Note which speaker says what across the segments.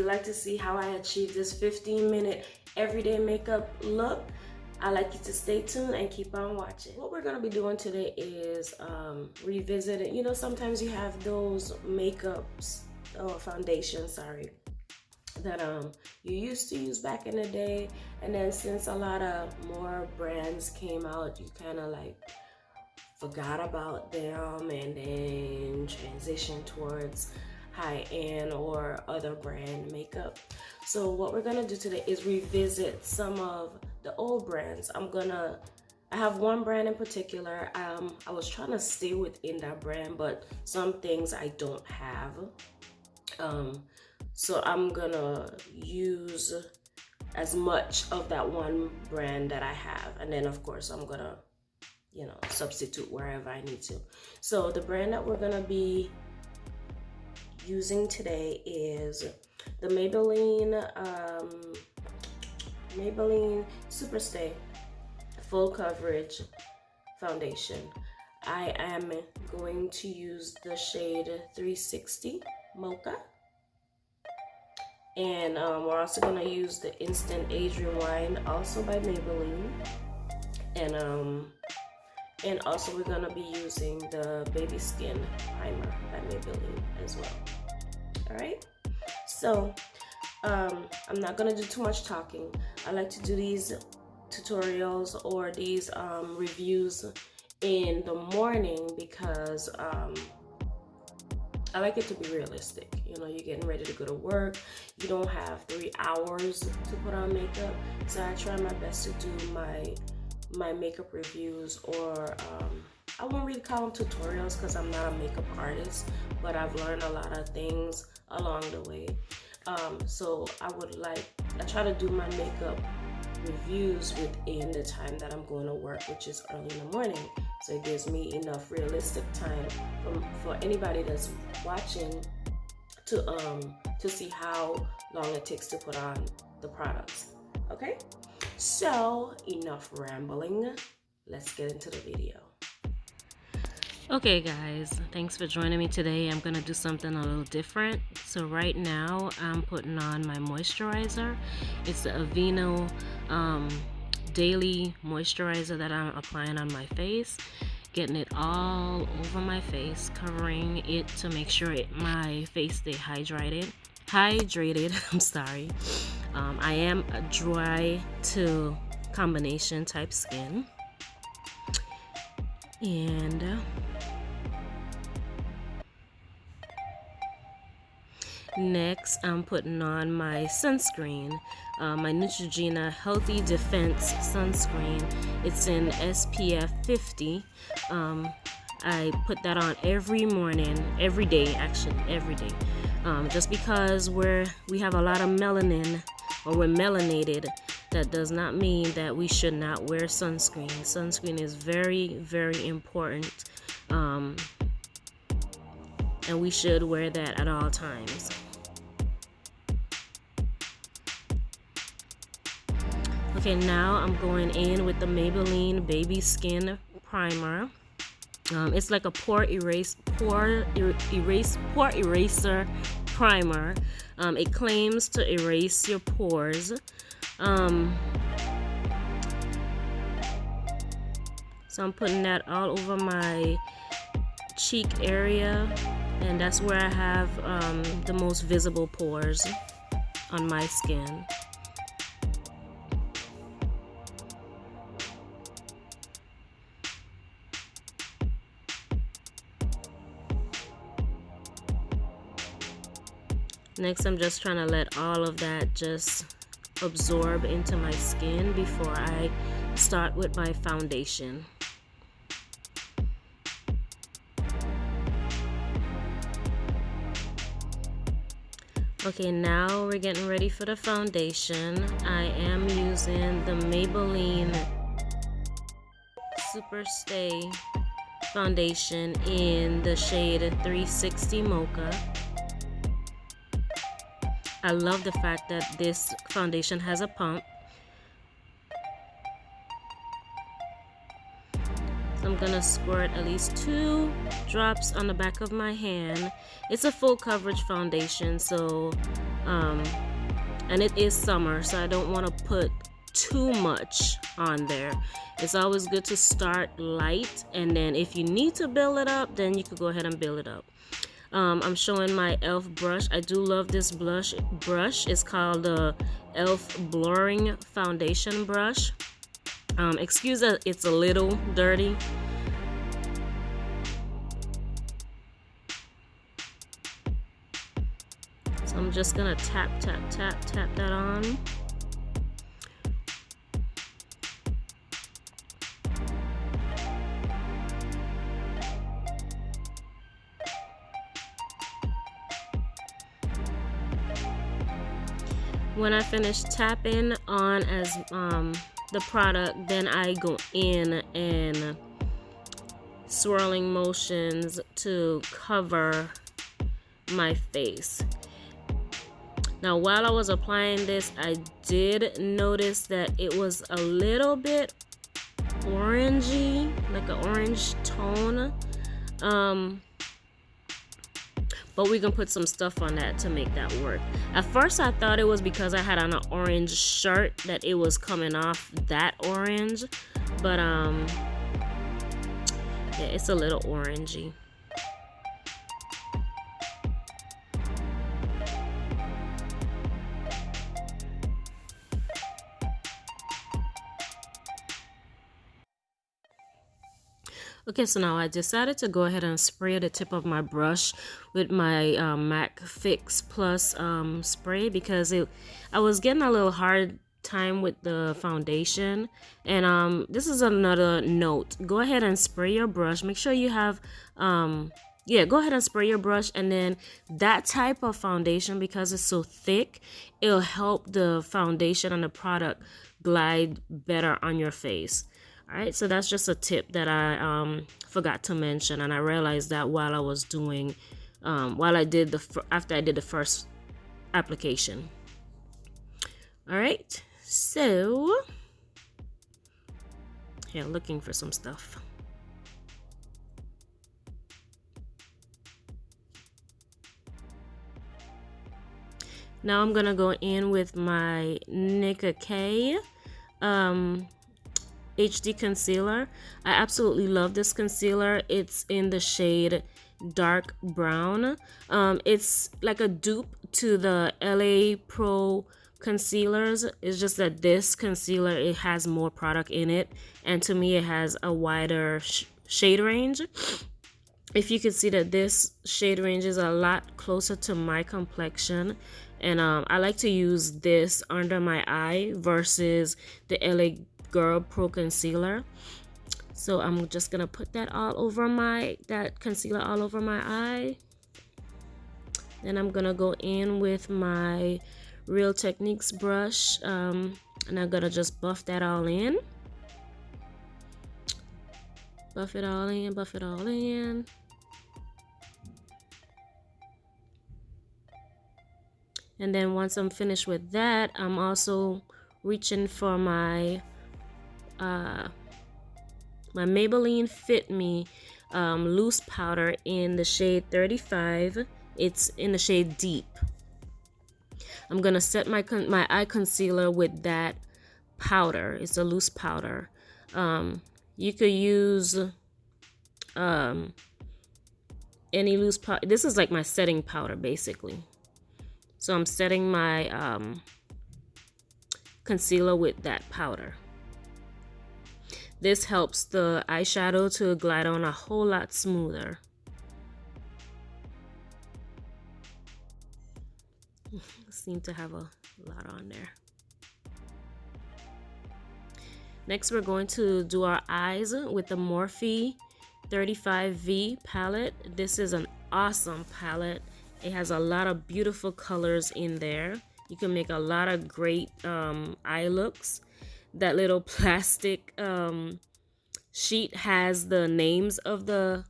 Speaker 1: like to see how I achieve this 15-minute everyday makeup look, I'd like you to stay tuned and keep on watching. What we're gonna be doing today is revisiting. You know, sometimes you have those makeups, foundation, sorry, that you used to use back in the day, and then since a lot of more brands came out, you kind of like forgot about them and then transitioned towards high-end or other brand makeup. So what we're gonna do today is revisit some of the old brands. I have one brand in particular. I was trying to stay within that brand, but some things I don't have. So I'm gonna use as much of that one brand that I have, and then of course I'm gonna, you know, substitute wherever I need to. So the brand that we're gonna be using today is the Maybelline Superstay Full Coverage Foundation. I am going to use the shade 360 Mocha, and we're also going to use the Instant Age Rewind, also by Maybelline, and also we're going to be using the Baby Skin Primer by Maybelline as well. Alright, so I'm not going to do too much talking. I like to do these tutorials or these reviews in the morning because I like it to be realistic. You know, you're getting ready to go to work. You don't have 3 hours to put on makeup. So I try my best to do my makeup reviews, or I won't really call them tutorials because I'm not a makeup artist, but I've learned a lot of things along the way. So I try to do my makeup reviews within the time that I'm going to work, which is early in the morning. So it gives me enough realistic time for anybody that's watching to see how long it takes to put on the products. Okay, so enough rambling. Let's get into the video. Okay guys, thanks for joining me today. I'm gonna do something a little different. So right now I'm putting on my moisturizer. It's the Aveeno daily moisturizer that I'm applying on my face, getting it all over my face, covering it to make sure my face stay hydrated. I'm sorry. I am a dry to combination type skin, and next I'm putting on my sunscreen, my Neutrogena Healthy Defense sunscreen. It's in SPF 50. I put that on every morning, every day, just because we have a lot of melanin, or we're melanated. That does not mean that we should not wear sunscreen. Sunscreen is very, very important, and we should wear that at all times. Okay, now I'm going in with the Maybelline Baby Skin Primer. It's like a pore eraser primer. It claims to erase your pores. So I'm putting that all over my cheek area, and that's where I have the most visible pores on my skin. Next, I'm just trying to let all of that just absorb into my skin before I start with my foundation. Okay, now we're getting ready for the foundation. I am using the Maybelline Superstay foundation in the shade 360 Mocha. I love the fact that this foundation has a pump. So I'm gonna squirt at least 2 drops on the back of my hand. It's a full coverage foundation, so and it is summer, so I don't want to put too much on there. It's always good to start light, and then if you need to build it up, then you could go ahead and build it up. I'm showing my e.l.f. brush. I do love this brush. It's called the e.l.f. Blurring Foundation Brush. Excuse that it's a little dirty. So I'm just gonna tap that on. When I finish tapping on as the product, then I go in and swirling motions to cover my face. Now, while I was applying this, I did notice that it was a little bit orangey, like an orange tone. But we can put some stuff on that to make that work. At first I thought it was because I had on an orange shirt that it was coming off that orange, but yeah, it's a little orangey. Okay, so now I decided to go ahead and spray the tip of my brush with my MAC Fix Plus spray, because I was getting a little hard time with the foundation. And this is another note: go ahead and spray your brush. Make sure you have yeah, go ahead and spray your brush, and then that type of foundation, because it's so thick, it'll help the foundation and the product glide better on your face. All right, so that's just a tip that I forgot to mention, and I realized that while I was doing, after I did the first application. All right, so here, looking for some stuff. Now I'm gonna go in with my Nicka K HD concealer. I absolutely love this concealer. It's in the shade dark brown. It's like a dupe to the LA Pro concealers. It's just that this concealer, it has more product in it, and to me it has a wider shade range. If you can see that this shade range is a lot closer to my complexion, and I like to use this under my eye versus the LA Girl Pro concealer. So I'm just gonna put that concealer all over my eye. Then I'm gonna go in with my Real Techniques brush, and I'm gonna just buff that all in. Buff it all in, buff it all in. And then once I'm finished with that, I'm also reaching for my my Maybelline Fit Me loose powder in the shade 35. It's in the shade Deep. I'm gonna set my eye concealer with that powder. It's a loose powder. You could use any loose powder. This is like my setting powder basically. So I'm setting my concealer with that powder. This helps the eyeshadow to glide on a whole lot smoother. Seem to have a lot on there. Next, we're going to do our eyes with the Morphe 35V palette. This is an awesome palette. It has a lot of beautiful colors in there. You can make a lot of great eye looks. That little plastic sheet has the names of the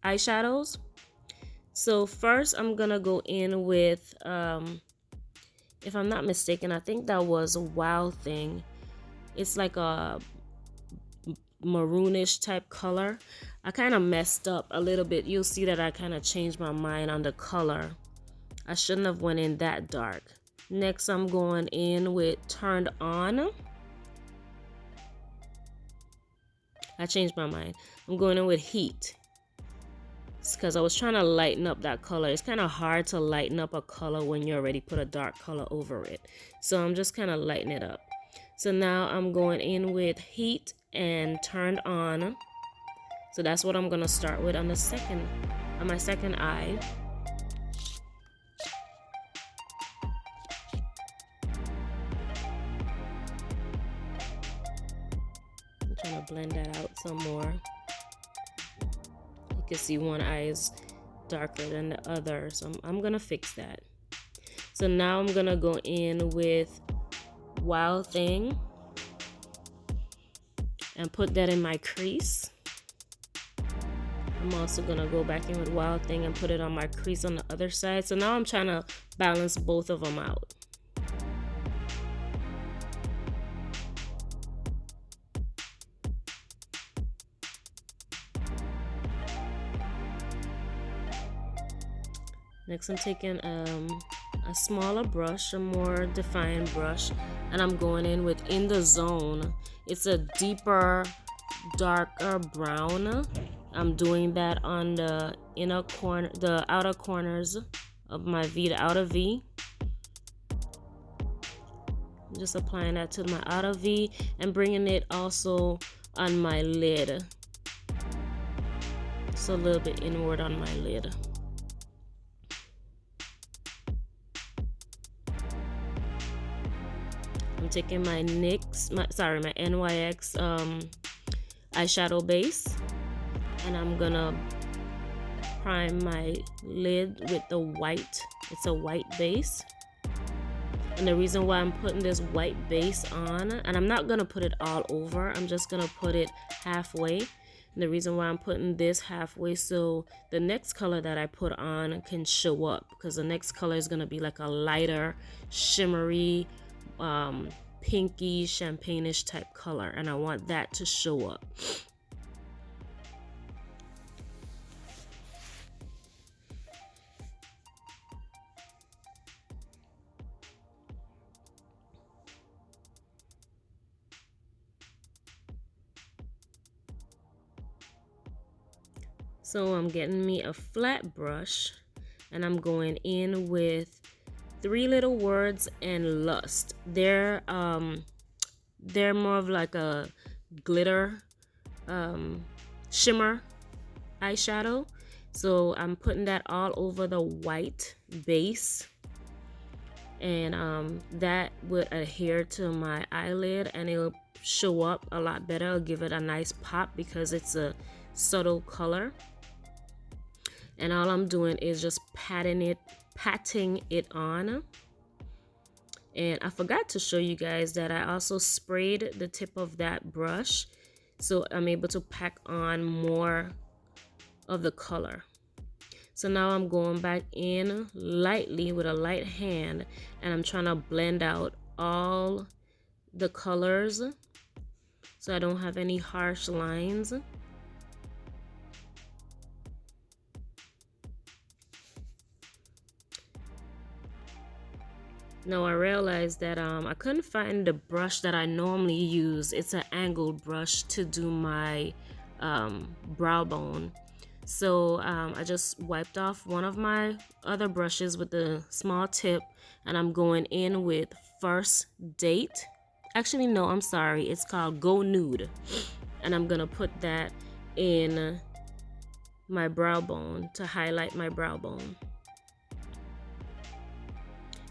Speaker 1: eyeshadows. So first I'm gonna go in with, if I'm not mistaken, I think that was a Wow Thing. It's like a maroonish type color. I kind of messed up a little bit. You'll see that I kind of changed my mind on the color. I shouldn't have went in that dark. Next, I'm going in with Turned On. I changed my mind. I'm going in with Heat. It's because I was trying to lighten up that color. It's kind of hard to lighten up a color when you already put a dark color over it. So I'm just kind of lightening it up. So now I'm going in with Heat and Turned On. So that's what I'm going to start with on my second eye. I'm trying to blend that out some more. You can see one eye is darker than the other, so I'm gonna fix that. So now I'm gonna go in with Wild Thing and put that in my crease. I'm also gonna go back in with Wild Thing and put it on my crease on the other side. So now I'm trying to balance both of them out. Next, I'm taking a smaller brush, a more defined brush, and I'm going in with In the Zone. It's a deeper, darker brown. I'm doing that on the inner corner, the outer corners of my V, the outer V. I'm just applying that to my outer V and bringing it also on my lid. Just a little bit inward on my lid. I'm taking my NYX eyeshadow base, and I'm gonna prime my lid with the white. It's a white base, and the reason why I'm putting this white base on, and I'm not gonna put it all over, I'm just gonna put it halfway. And the reason why I'm putting this halfway, so the next color that I put on can show up, because the next color is gonna be like a lighter, shimmery, pinky, champagne-ish type color, and I want that to show up. So I'm getting me a flat brush, and I'm going in with Three Little Words and Lust. They're more of like a glitter shimmer eyeshadow. So I'm putting that all over the white base, and that would adhere to my eyelid, and it'll show up a lot better. It'll give it a nice pop because it's a subtle color. And all I'm doing is just patting it on. And I forgot to show you guys that I also sprayed the tip of that brush, so I'm able to pack on more of the color. So now I'm going back in lightly with a light hand, and I'm trying to blend out all the colors so I don't have any harsh lines. Now I realized that I couldn't find the brush that I normally use. It's an angled brush to do my brow bone. So I just wiped off one of my other brushes with the small tip, and I'm going in with First Date. Actually, no, I'm sorry. It's called Go Nude. And I'm gonna put that in my brow bone to highlight my brow bone.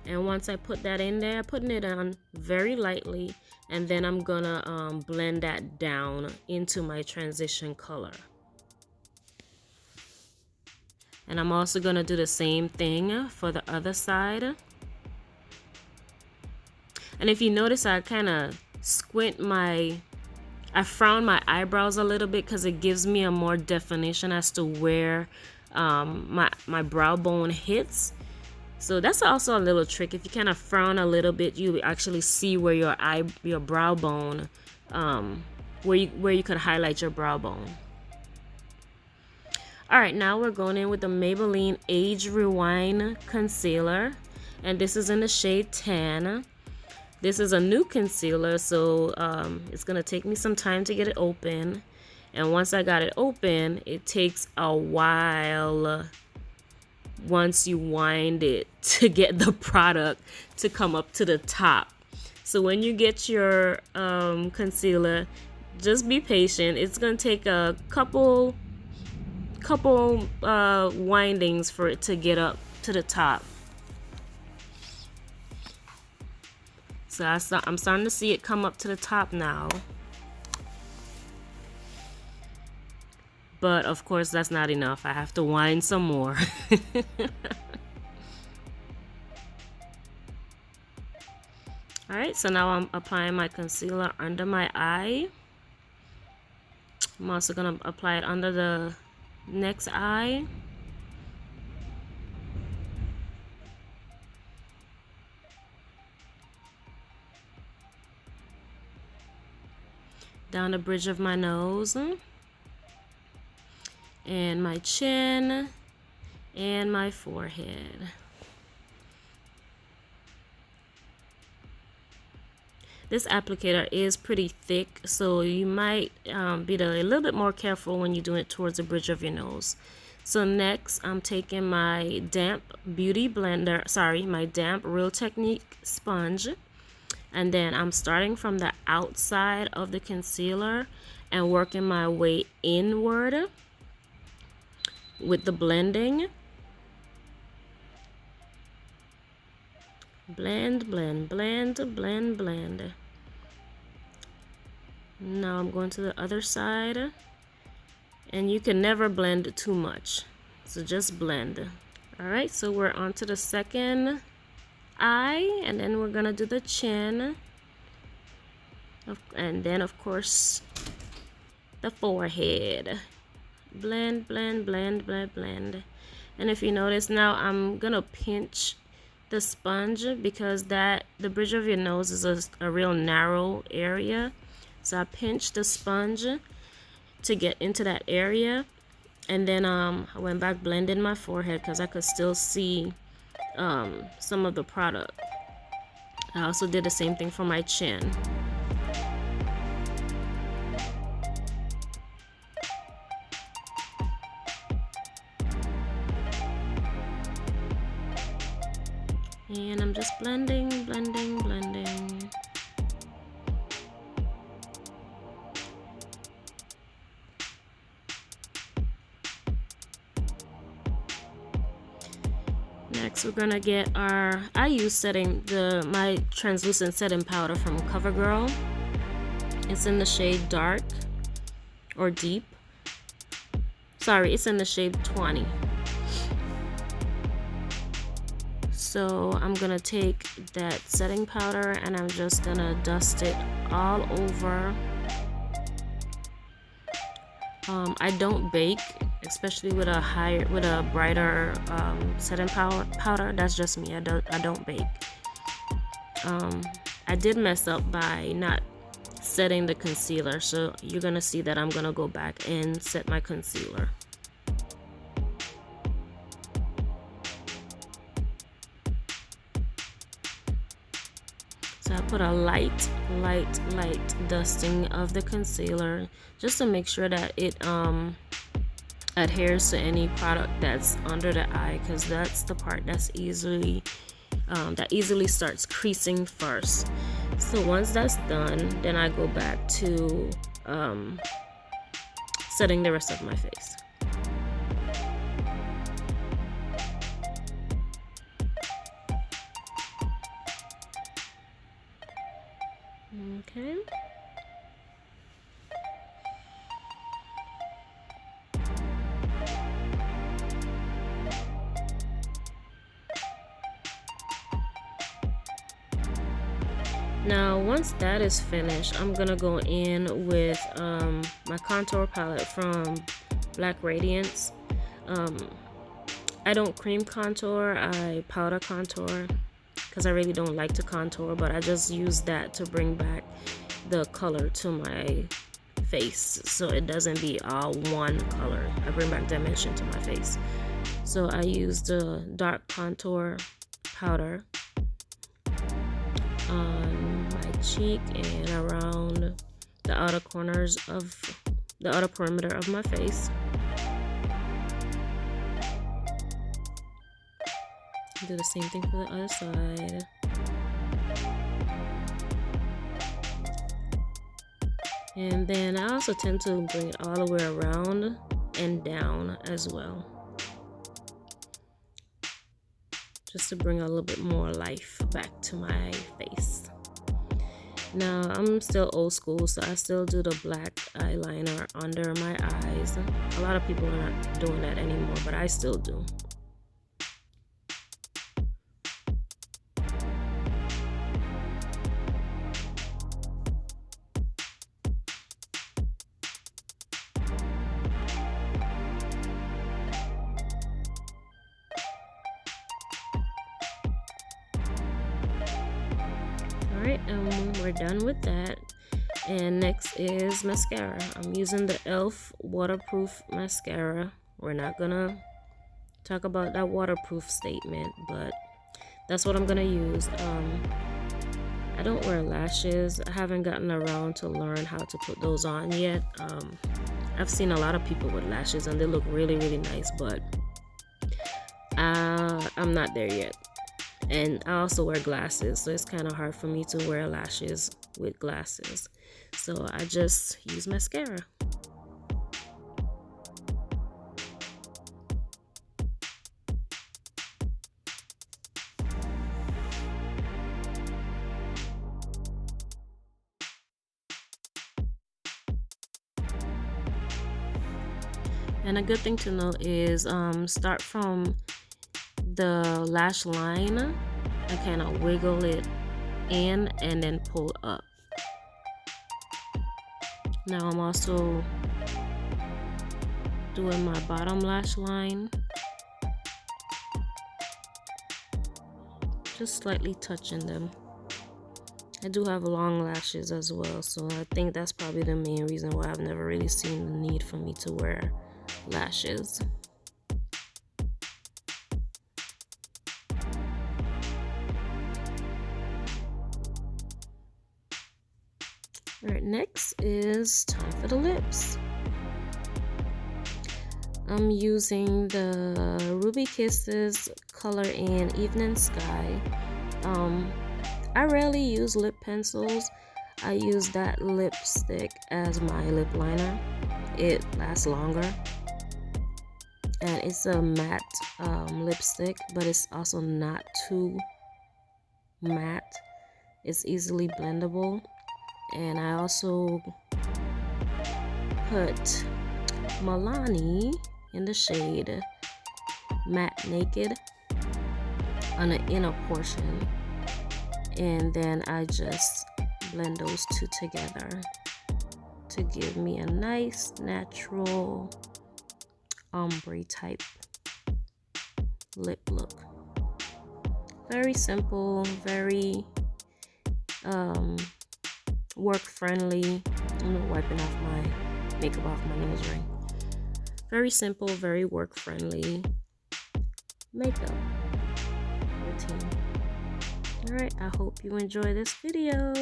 Speaker 1: And once I put that in there, I'm putting it on very lightly, and then I'm gonna blend that down into my transition color. And I'm also gonna do the same thing for the other side. And if you notice, I kind of I frown my eyebrows a little bit because it gives me a more definition as to where my brow bone hits. So that's also a little trick. If you kind of frown a little bit, you actually see where your brow bone where you could highlight your brow bone. All right, now we're going in with the Maybelline Age Rewind Concealer, and this is in the shade Tan. This is a new concealer, so it's gonna take me some time to get it open. And once I got it open, it takes a while once you wind it to get the product to come up to the top. So when you get your concealer, just be patient. It's gonna take a couple windings for it to get up to the top. So I'm starting to see it come up to the top now. But of course that's not enough. I have to wind some more. Alright, so now I'm applying my concealer under my eye. I'm also going to apply it under the next eye. Down the bridge of my nose. And my chin. And my forehead. This applicator is pretty thick, so you might be a little bit more careful when you're doing it towards the bridge of your nose. So next, I'm taking my damp beauty blender, my damp Real Technique sponge, and then I'm starting from the outside of the concealer and working my way inward with the blending. Blend, blend, blend, blend, blend. Now I'm going to the other side. And you can never blend too much. So just blend. Alright, so we're on to the second eye. And then we're going to do the chin. And then, of course, the forehead. Blend, blend, blend, blend, blend. And if you notice now, I'm going to pinch the sponge because the bridge of your nose is a real narrow area. So I pinched the sponge to get into that area, and then I went back blending my forehead because I could still see some of the product. I also did the same thing for my chin. And I'm just blending, blending, blending. Next, we're gonna get I use my translucent setting powder from CoverGirl. It's in the shade Dark or Deep. Sorry, it's in the shade 20. So I'm gonna take that setting powder and I'm just gonna dust it all over. I don't bake, especially with a brighter setting powder. That's just me. I don't bake. I did mess up by not setting the concealer, so you're gonna see that I'm gonna go back and set my concealer. So I put a light dusting of the concealer just to make sure that it adheres to any product that's under the eye, because that's the part that's easily starts creasing first. So once that's done, then I go back to setting the rest of my face. Okay. Now, once that is finished, I'm gonna go in with my contour palette from Black Radiance. I don't cream contour, I powder contour, because I really don't like to contour, but I just use that to bring back the color to face so it doesn't be all one color. I bring back dimension to my face. So I use the dark contour powder on my cheek and around the outer corners of the outer perimeter of my face. Do the same thing for the other side. And then I also tend to bring it all the way around and down as well, just to bring a little bit more life back to my face. Now I'm still old school, so I still do the black eyeliner under my eyes. A lot of people are not doing that anymore, but I still do. Alright, and we're done with that. And next is mascara. I'm using the e.l.f. waterproof mascara. We're not gonna talk about that waterproof statement, but that's what I'm gonna use. I don't wear lashes. I haven't gotten around to learn how to put those on yet. I've seen a lot of people with lashes and they look really, really nice, but I'm not there yet. And I also wear glasses, so it's kind of hard for me to wear lashes with glasses. So I just use mascara. And a good thing to know is start from the lash line and kind of wiggle it in and then pull up. Now I'm also doing my bottom lash line, just slightly touching them. I do have long lashes as well, so I think that's probably the main reason why I've never really seen the need for me to wear lashes. Alright, next is time for the lips. I'm using the Ruby Kisses Color in Evening Sky. I rarely use lip pencils. I use that lipstick as my lip liner. It lasts longer. And it's a matte lipstick, but it's also not too matte. It's easily blendable. And I also put Milani in the shade Matte Naked on the inner portion, and then I just blend those two together to give me a nice natural ombre type lip look. Very simple, very work friendly. I'm wiping off my makeup off my nose ring. Very simple, very work friendly makeup routine. Alright, I hope you enjoy this video.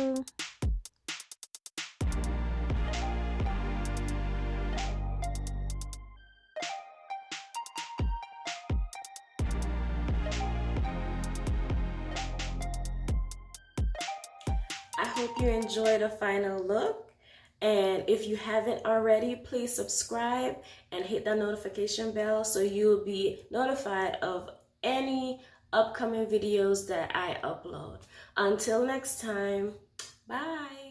Speaker 1: I hope you enjoy the final look, and if you haven't already, please subscribe and hit that notification bell so you'll be notified of any upcoming videos that I upload. Until next time, bye.